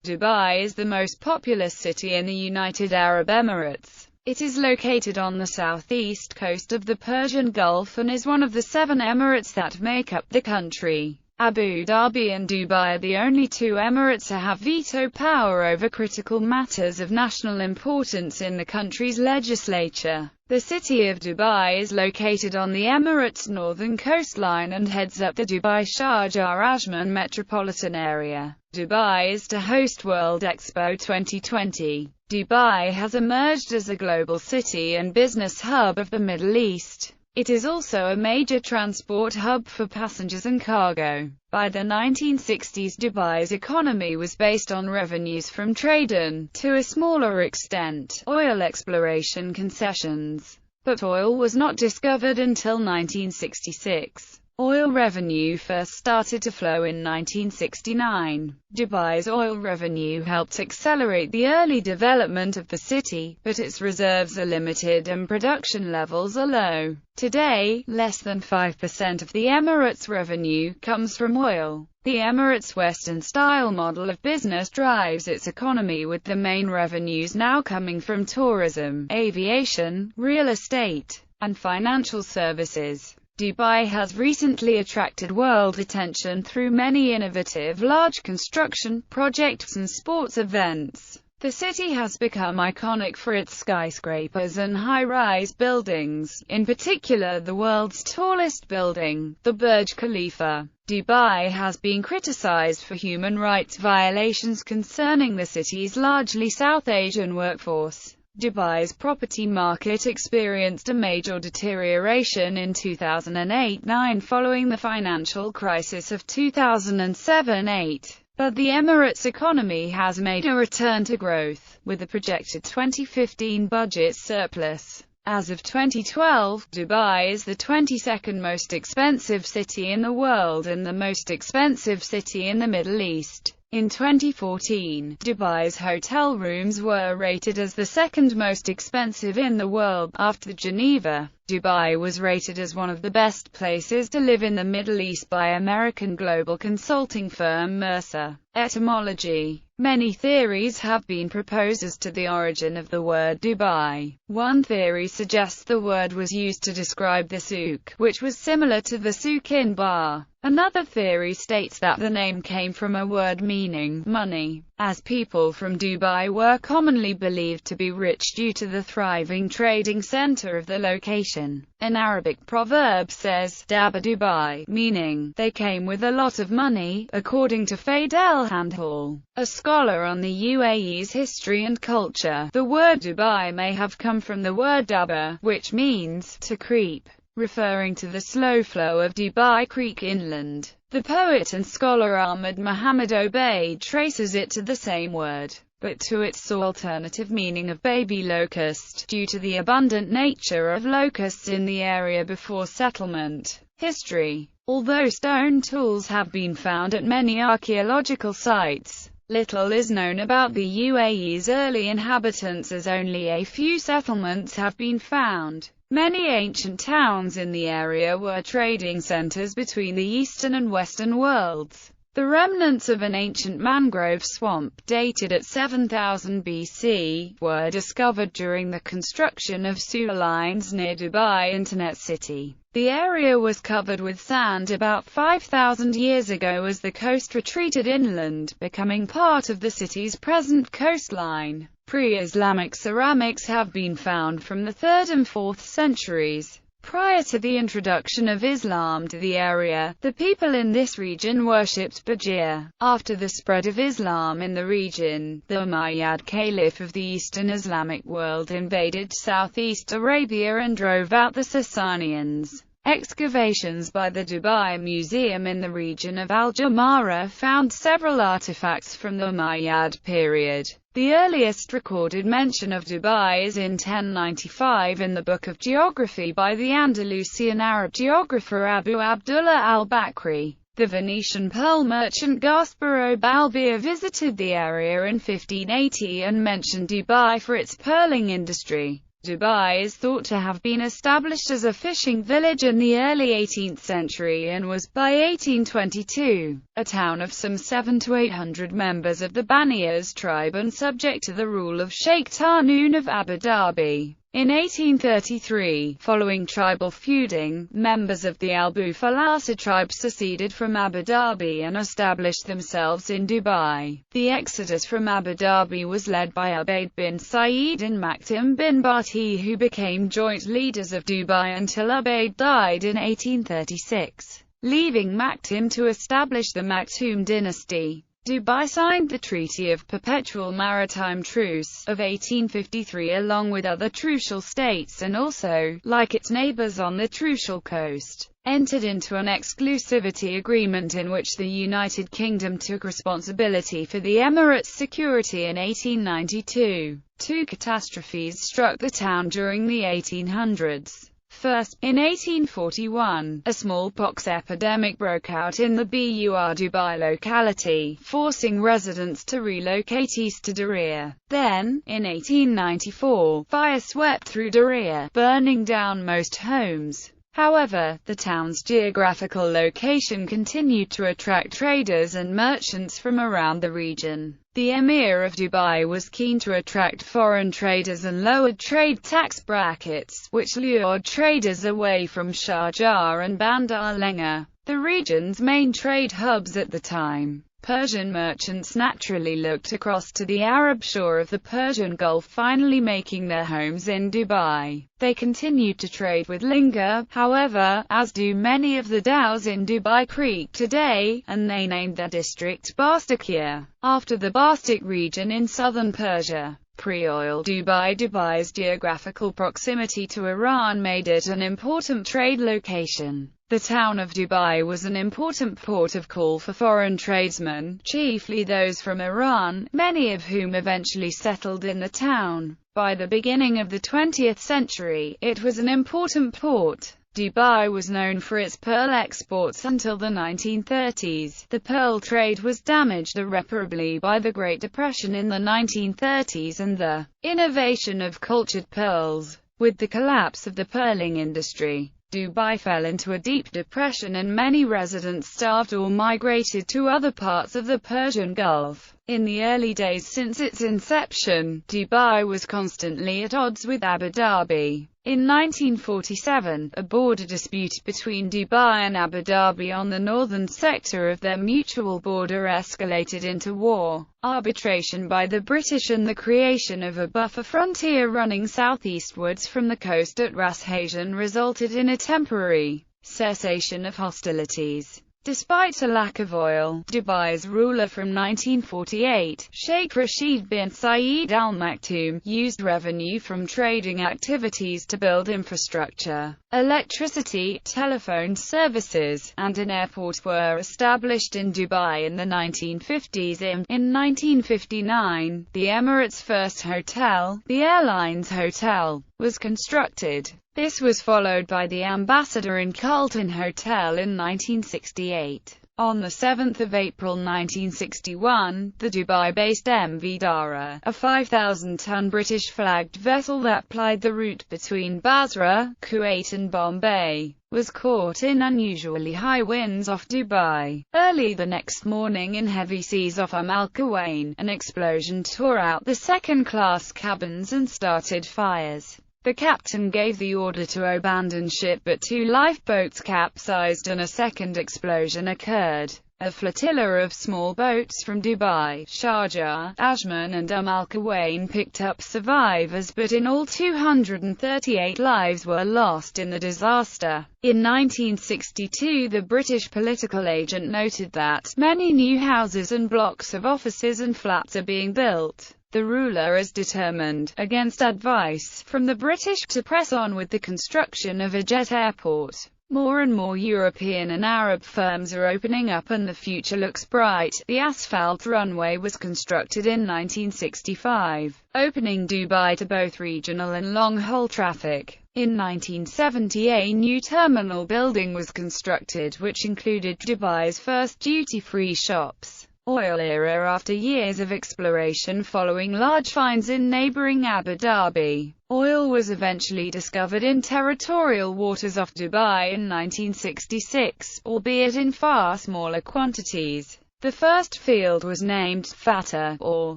Dubai is the most populous city in the United Arab Emirates. It is located on the southeast coast of the Persian Gulf and is one of the 7 emirates that make up the country. Abu Dhabi and Dubai are the only 2 emirates to have veto power over critical matters of national importance in the country's legislature. The city of Dubai is located on the Emirates' northern coastline and heads up the Dubai-Sharjah-Ajman metropolitan area. Dubai is to host World Expo 2020. Dubai has emerged as a global city and business hub of the Middle East. It is also a major transport hub for passengers and cargo. By the 1960s, Dubai's economy was based on revenues from trade and, to a smaller extent, oil exploration concessions. But oil was not discovered until 1966. Oil revenue first started to flow in 1969. Dubai's oil revenue helped accelerate the early development of the city, but its reserves are limited and production levels are low. Today, less than 5% of the Emirates' revenue comes from oil. The Emirates' Western-style model of business drives its economy, with the main revenues now coming from tourism, aviation, real estate, and financial services. Dubai has recently attracted world attention through many innovative large construction projects and sports events. The city has become iconic for its skyscrapers and high-rise buildings, in particular the world's tallest building, the Burj Khalifa. Dubai has been criticized for human rights violations concerning the city's largely South Asian workforce. Dubai's property market experienced a major deterioration in 2008-09 following the financial crisis of 2007-08. But the Emirates' economy has made a return to growth, with a projected 2015 budget surplus. As of 2012, Dubai is the 22nd most expensive city in the world and the most expensive city in the Middle East. In 2014, Dubai's hotel rooms were rated as the 2nd most expensive in the world, after Geneva. Dubai was rated as one of the best places to live in the Middle East by American global consulting firm Mercer. Etymology. Many theories have been proposed as to the origin of the word Dubai. One theory suggests the word was used to describe the souk, which was similar to the souk in Bar. Another theory states that the name came from a word meaning money, as people from Dubai were commonly believed to be rich due to the thriving trading center of the location. An Arabic proverb says, Daba Dubai, meaning, they came with a lot of money, according to Fadel Handhall, a scholar on the UAE's history and culture. The word Dubai may have come from the word daba, which means, to creep, referring to the slow flow of Dubai Creek inland. The poet and scholar Ahmad Muhammad Obaid traces it to the same word, but to its alternative meaning of baby locust, due to the abundant nature of locusts in the area before settlement. History. Although stone tools have been found at many archaeological sites, little is known about the UAE's early inhabitants, as only a few settlements have been found. Many ancient towns in the area were trading centers between the Eastern and Western worlds. The remnants of an ancient mangrove swamp, dated at 7000 BC, were discovered during the construction of sewer lines near Dubai Internet City. The area was covered with sand about 5,000 years ago as the coast retreated inland, becoming part of the city's present coastline. Pre-Islamic ceramics have been found from the 3rd and 4th centuries. Prior to the introduction of Islam to the area, the people in this region worshipped Bajir. After the spread of Islam in the region, the Umayyad Caliph of the Eastern Islamic world invaded southeast Arabia and drove out the Sasanians. Excavations by the Dubai Museum in the region of Al-Jamara found several artifacts from the Umayyad period. The earliest recorded mention of Dubai is in 1095 in the Book of Geography by the Andalusian Arab geographer Abu Abdullah al-Bakri. The Venetian pearl merchant Gasparo Balbia visited the area in 1580 and mentioned Dubai for its pearling industry. Dubai is thought to have been established as a fishing village in the early 18th century and was, by 1822, a town of some 700 to 800 members of the Baniyas tribe and subject to the rule of Sheikh Tarnoon of Abu Dhabi. In 1833, following tribal feuding, members of the Al Bufalasa tribe seceded from Abu Dhabi and established themselves in Dubai. The exodus from Abu Dhabi was led by Ubayd bin Saeed and Maktoum bin Bati, who became joint leaders of Dubai until Ubayd died in 1836, leaving Maktoum to establish the Maktoum dynasty. Dubai signed the Treaty of Perpetual Maritime Truce of 1853 along with other trucial states and also, like its neighbors on the Trucial coast, entered into an exclusivity agreement in which the United Kingdom took responsibility for the Emirates' security in 1892. Two catastrophes struck the town during the 1800s. First, in 1841, a smallpox epidemic broke out in the Bur Dubai locality, forcing residents to relocate east to Diriyah. Then, in 1894, fire swept through Diriyah, burning down most homes. However, the town's geographical location continued to attract traders and merchants from around the region. The Emir of Dubai was keen to attract foreign traders and lowered trade tax brackets, which lured traders away from Sharjah and Bandar Lengah, the region's main trade hubs at the time. Persian merchants naturally looked across to the Arab shore of the Persian Gulf, finally making their homes in Dubai. They continued to trade with Lingga, however, as do many of the dhows in Dubai Creek today, and they named their district Bastakir, after the Bastik region in southern Persia. Pre-oil Dubai's geographical proximity to Iran made it an important trade location. The town of Dubai was an important port of call for foreign tradesmen, chiefly those from Iran, many of whom eventually settled in the town. By the beginning of the 20th century, it was an important port. Dubai was known for its pearl exports until the 1930s. The pearl trade was damaged irreparably by the Great Depression in the 1930s and the innovation of cultured pearls. With the collapse of the pearling industry, Dubai fell into a deep depression and many residents starved or migrated to other parts of the Persian Gulf. In the early days since its inception, Dubai was constantly at odds with Abu Dhabi. In 1947, a border dispute between Dubai and Abu Dhabi on the northern sector of their mutual border escalated into war. Arbitration by the British and the creation of a buffer frontier running southeastwards from the coast at Ras Hassan resulted in a temporary cessation of hostilities. Despite a lack of oil, Dubai's ruler from 1948, Sheikh Rashid bin Saeed Al Maktoum, used revenue from trading activities to build infrastructure. Electricity, telephone services, and an airport were established in Dubai in the 1950s. In 1959, the Emirates' first hotel, the Airlines Hotel, was constructed. This was followed by the Ambassador in Carlton Hotel in 1968. On 7 April 1961, the Dubai-based MV Dara, a 5,000-ton British-flagged vessel that plied the route between Basra, Kuwait and Bombay, was caught in unusually high winds off Dubai. Early the next morning in heavy seas off Al Quwain, an explosion tore out the second-class cabins and started fires. The captain gave the order to abandon ship, but two lifeboats capsized and a second explosion occurred. A flotilla of small boats from Dubai, Sharjah, Ajman and Al Quwain picked up survivors, but in all 238 lives were lost in the disaster. In 1962, the British political agent noted that many new houses and blocks of offices and flats are being built. The ruler is determined, against advice from the British, to press on with the construction of a jet airport. More and more European and Arab firms are opening up and the future looks bright. The asphalt runway was constructed in 1965, opening Dubai to both regional and long-haul traffic. In 1970, a new terminal building was constructed which included Dubai's first duty-free shops. Oil era. After years of exploration following large finds in neighboring Abu Dhabi, Oil was eventually discovered in territorial waters off Dubai in 1966, albeit in far smaller quantities. The first field was named Fatah, or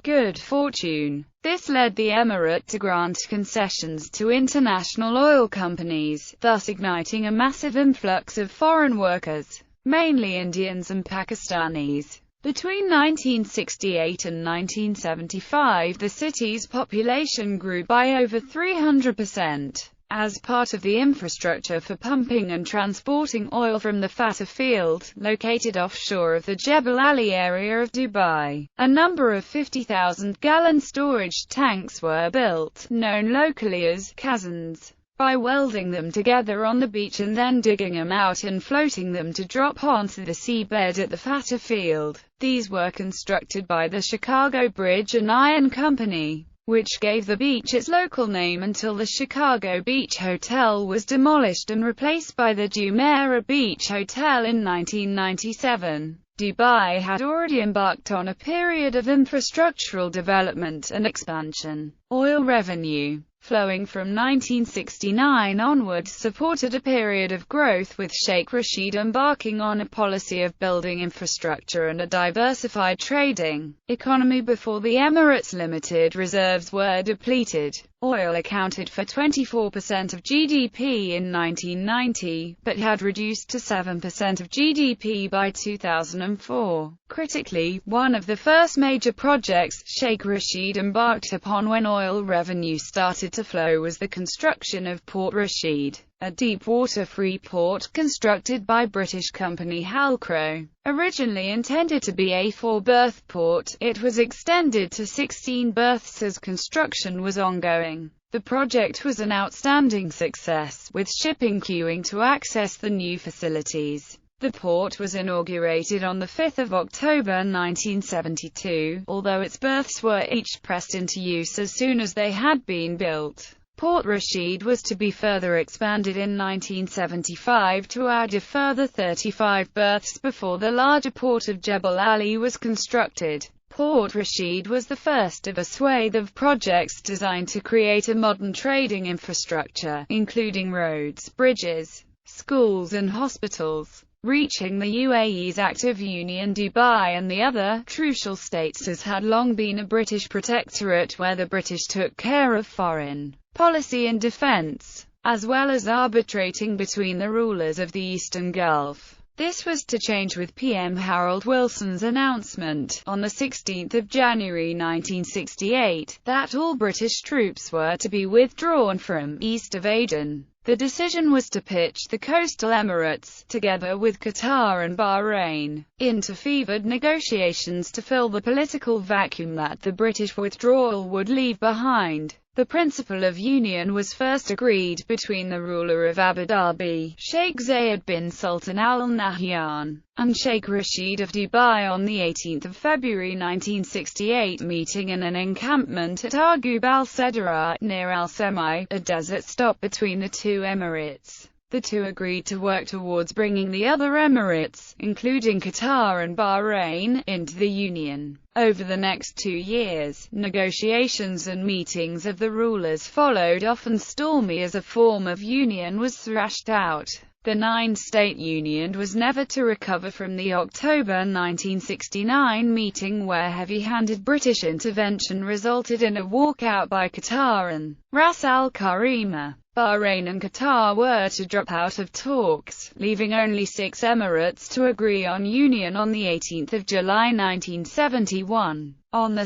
Good Fortune. This led the emirate to grant concessions to international oil companies, thus igniting a massive influx of foreign workers, mainly Indians and Pakistanis. Between 1968 and 1975, the city's population grew by over 300%. As part of the infrastructure for pumping and transporting oil from the Fatah field, located offshore of the Jebel Ali area of Dubai, a number of 50,000-gallon storage tanks were built, known locally as khazans. By welding them together on the beach and then digging them out and floating them to drop onto the seabed at the Fatah field. These were constructed by the Chicago Bridge and Iron Company, which gave the beach its local name until the Chicago Beach Hotel was demolished and replaced by the Jumeirah Beach Hotel in 1997. Dubai had already embarked on a period of infrastructural development and expansion. Oil revenue, flowing from 1969 onwards, supported a period of growth, with Sheikh Rashid embarking on a policy of building infrastructure and a diversified trading economy before the Emirates' limited reserves were depleted. Oil accounted for 24% of GDP in 1990, but had reduced to 7% of GDP by 2004. Critically, one of the first major projects Sheikh Rashid embarked upon when oil revenue started to flow was the construction of Port Rashid, a deep-water free port constructed by British company Halcro. Originally intended to be a 4-berth port, it was extended to 16 berths as construction was ongoing. The project was an outstanding success, with shipping queuing to access the new facilities. The port was inaugurated on 5 October 1972, although its berths were each pressed into use as soon as they had been built. Port Rashid was to be further expanded in 1975 to add a further 35 berths before the larger port of Jebel Ali was constructed. Port Rashid was the first of a swathe of projects designed to create a modern trading infrastructure, including roads, bridges, schools and hospitals. Reaching the UAE's active union, Dubai and the other crucial states had long been a British protectorate where the British took care of foreign policy and defense, as well as arbitrating between the rulers of the Eastern Gulf. This was to change with PM Harold Wilson's announcement, on 16 January 1968, that all British troops were to be withdrawn from east of Aden. The decision was to pitch the coastal Emirates, together with Qatar and Bahrain, into fevered negotiations to fill the political vacuum that the British withdrawal would leave behind. The principle of union was first agreed between the ruler of Abu Dhabi, Sheikh Zayed bin Sultan Al Nahyan, and Sheikh Rashid of Dubai on 18 February 1968, meeting in an encampment at Argub al-Sedara, near Al-Semai, a desert stop between the two emirates. The two agreed to work towards bringing the other emirates, including Qatar and Bahrain, into the union. Over the next 2 years, negotiations and meetings of the rulers followed, often stormy, as a form of union was thrashed out. The 9-state union was never to recover from the October 1969 meeting, where heavy-handed British intervention resulted in a walkout by Qatar and Ras Al Khaimah. Bahrain and Qatar were to drop out of talks, leaving only 6 emirates to agree on union on 18 July 1971. On 2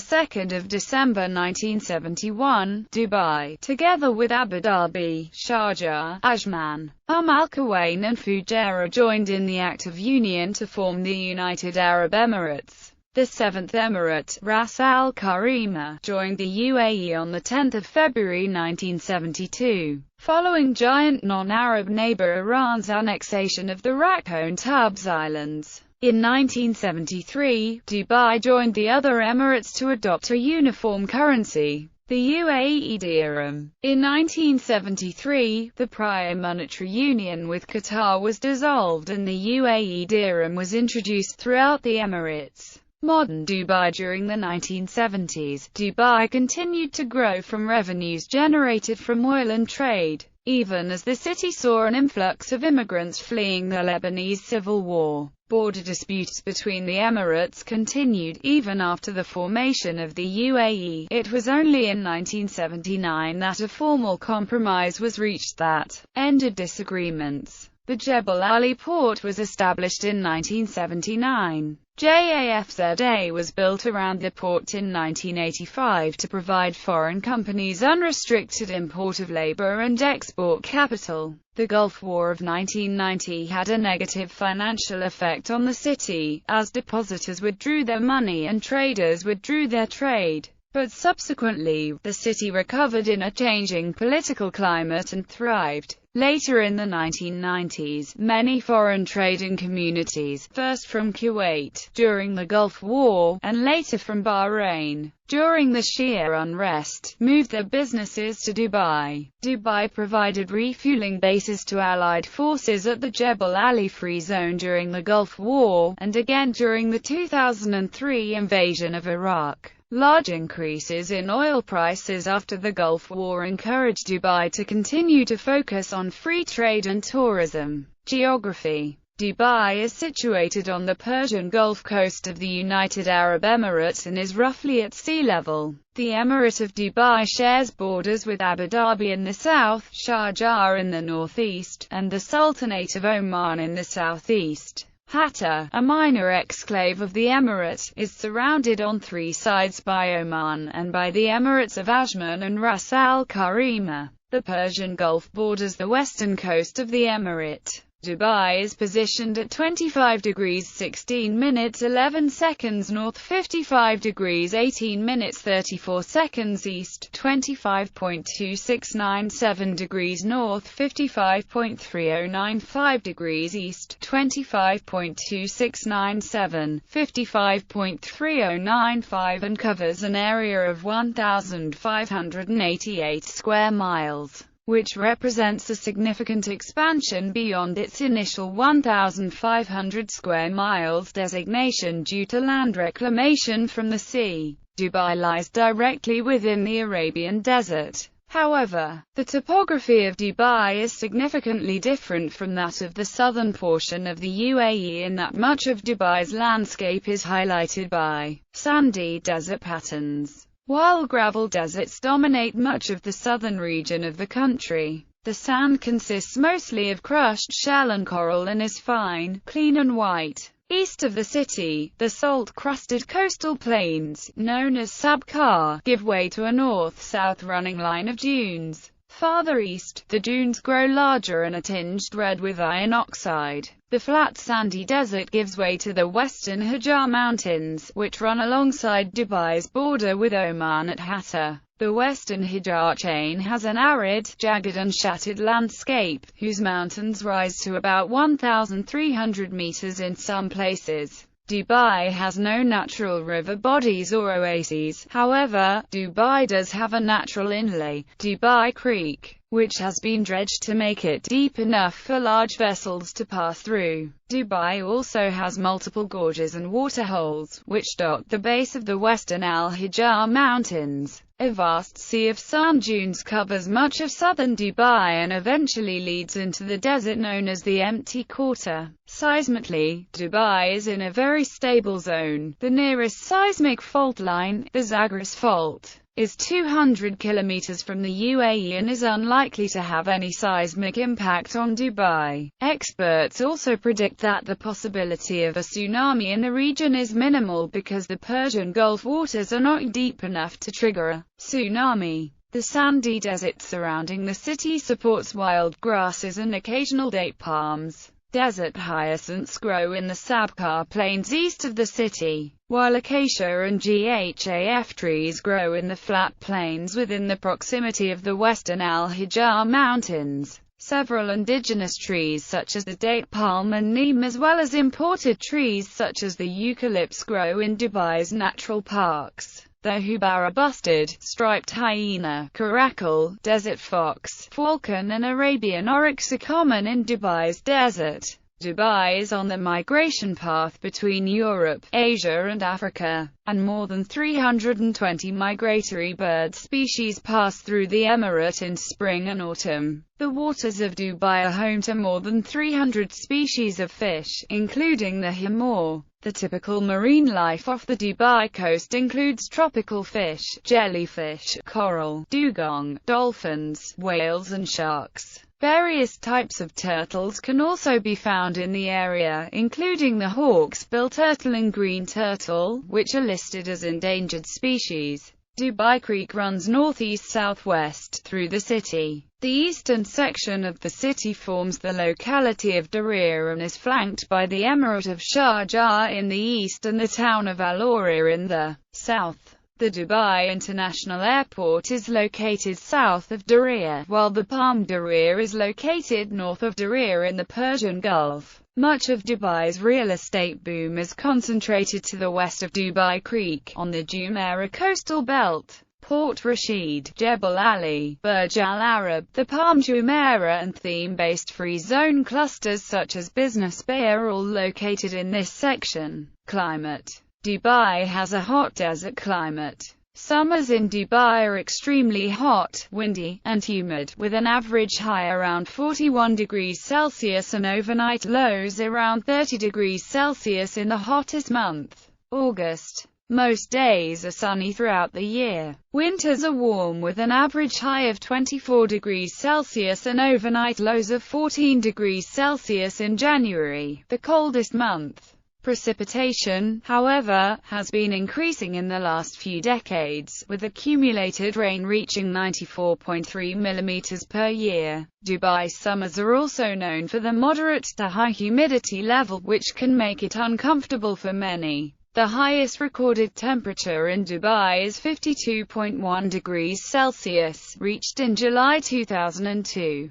December 1971, Dubai, together with Abu Dhabi, Sharjah, Ajman, Al Quwain and Fujairah, joined in the act of union to form the United Arab Emirates. The 7th Emirate, Ras Al Khaimah, joined the UAE on 10 February 1972, following giant non-Arab neighbor Iran's annexation of the Rakhine Tubs Islands. In 1973, Dubai joined the other emirates to adopt a uniform currency, the UAE dirham. In 1973, the prior monetary union with Qatar was dissolved and the UAE dirham was introduced throughout the Emirates. Modern Dubai. During the 1970s, Dubai continued to grow from revenues generated from oil and trade, even as the city saw an influx of immigrants fleeing the Lebanese civil war. Border disputes between the Emirates continued even after the formation of the UAE. It was only in 1979 that a formal compromise was reached that ended disagreements. The Jebel Ali port was established in 1979. JAFZA was built around the port in 1985 to provide foreign companies unrestricted import of labor and export capital. The Gulf War of 1990 had a negative financial effect on the city, as depositors withdrew their money and traders withdrew their trade. But subsequently, the city recovered in a changing political climate and thrived. Later in the 1990s, many foreign trading communities, first from Kuwait, during the Gulf War, and later from Bahrain, during the Shia unrest, moved their businesses to Dubai. Dubai provided refueling bases to Allied forces at the Jebel Ali Free Zone during the Gulf War, and again during the 2003 invasion of Iraq. Large increases in oil prices after the Gulf War encouraged Dubai to continue to focus on free trade and tourism. Geography. Dubai is situated on the Persian Gulf coast of the United Arab Emirates and is roughly at sea level. The Emirate of Dubai shares borders with Abu Dhabi in the south, Sharjah in the northeast, and the Sultanate of Oman in the southeast. Hatta, a minor exclave of the emirate, is surrounded on three sides by Oman and by the Emirates of Ajman and Ras Al Khaimah. The Persian Gulf borders the western coast of the emirate. Dubai is positioned at 25 degrees 16 minutes 11 seconds north, 55 degrees 18 minutes 34 seconds east, 25.2697 degrees north, 55.3095 degrees east, 25.2697, 55.3095, and covers an area of 1,588 square miles, which represents a significant expansion beyond its initial 1,500 square miles designation due to land reclamation from the sea. Dubai lies directly within the Arabian Desert. However, the topography of Dubai is significantly different from that of the southern portion of the UAE in that much of Dubai's landscape is highlighted by sandy desert patterns, while gravel deserts dominate much of the southern region of the country. The sand consists mostly of crushed shell and coral and is fine, clean and white. East of the city, the salt-crusted coastal plains, known as Sabkhar, give way to a north-south running line of dunes. Farther east, the dunes grow larger and are tinged red with iron oxide. The flat sandy desert gives way to the western Hijaz Mountains, which run alongside Dubai's border with Oman at Hatta. The western Hijaz chain has an arid, jagged and shattered landscape, whose mountains rise to about 1,300 meters in some places. Dubai has no natural river bodies or oases. However, Dubai does have a natural inlet, Dubai Creek, which has been dredged to make it deep enough for large vessels to pass through. Dubai also has multiple gorges and waterholes, which dot the base of the western Al-Hijaz Mountains. A vast sea of sand dunes covers much of southern Dubai and eventually leads into the desert known as the Empty Quarter. Seismically, Dubai is in a very stable zone. The nearest seismic fault line, the Zagros Fault, is 200 kilometers from the UAE and is unlikely to have any seismic impact on Dubai. Experts also predict that the possibility of a tsunami in the region is minimal because the Persian Gulf waters are not deep enough to trigger a tsunami. The sandy desert surrounding the city supports wild grasses and occasional date palms. Desert hyacinths grow in the Sabkhar plains east of the city, while acacia and GHAF trees grow in the flat plains within the proximity of the western Al-Hijaz Mountains. Several indigenous trees such as the date palm and neem as well as imported trees such as the eucalyptus grow in Dubai's natural parks. The Hubara-busted, striped hyena, caracal, desert fox, falcon and Arabian oryx are common in Dubai's desert. Dubai is on the migration path between Europe, Asia and Africa, and more than 320 migratory bird species pass through the emirate in spring and autumn. The waters of Dubai are home to more than 300 species of fish, including the hamor. The typical marine life off the Dubai coast includes tropical fish, jellyfish, coral, dugong, dolphins, whales and sharks. Various types of turtles can also be found in the area, including the hawksbill turtle and green turtle, which are listed as endangered species. Dubai Creek runs northeast-southwest through the city. The eastern section of the city forms the locality of Diriyah and is flanked by the Emirate of Sharjah in the east and the town of Al Oriyah in the south. The Dubai International Airport is located south of Diriyah, while the Palm Diriyah is located north of Diriyah in the Persian Gulf. Much of Dubai's real estate boom is concentrated to the west of Dubai Creek, on the Jumeirah coastal belt. Port Rashid, Jebel Ali, Burj Al Arab, the Palm Jumeirah and theme-based free zone clusters such as Business Bay are all located in this section. Climate. Dubai has a hot desert climate. Summers in Dubai are extremely hot, windy, and humid, with an average high around 41 degrees Celsius and overnight lows around 30 degrees Celsius in the hottest month, August. Most days are sunny throughout the year. Winters are warm with an average high of 24 degrees Celsius and overnight lows of 14 degrees Celsius in January, the coldest month. Precipitation, however, has been increasing in the last few decades, with accumulated rain reaching 94.3 mm per year. Dubai's summers are also known for the moderate to high humidity level, which can make it uncomfortable for many. The highest recorded temperature in Dubai is 52.1 degrees Celsius, reached in July 2002.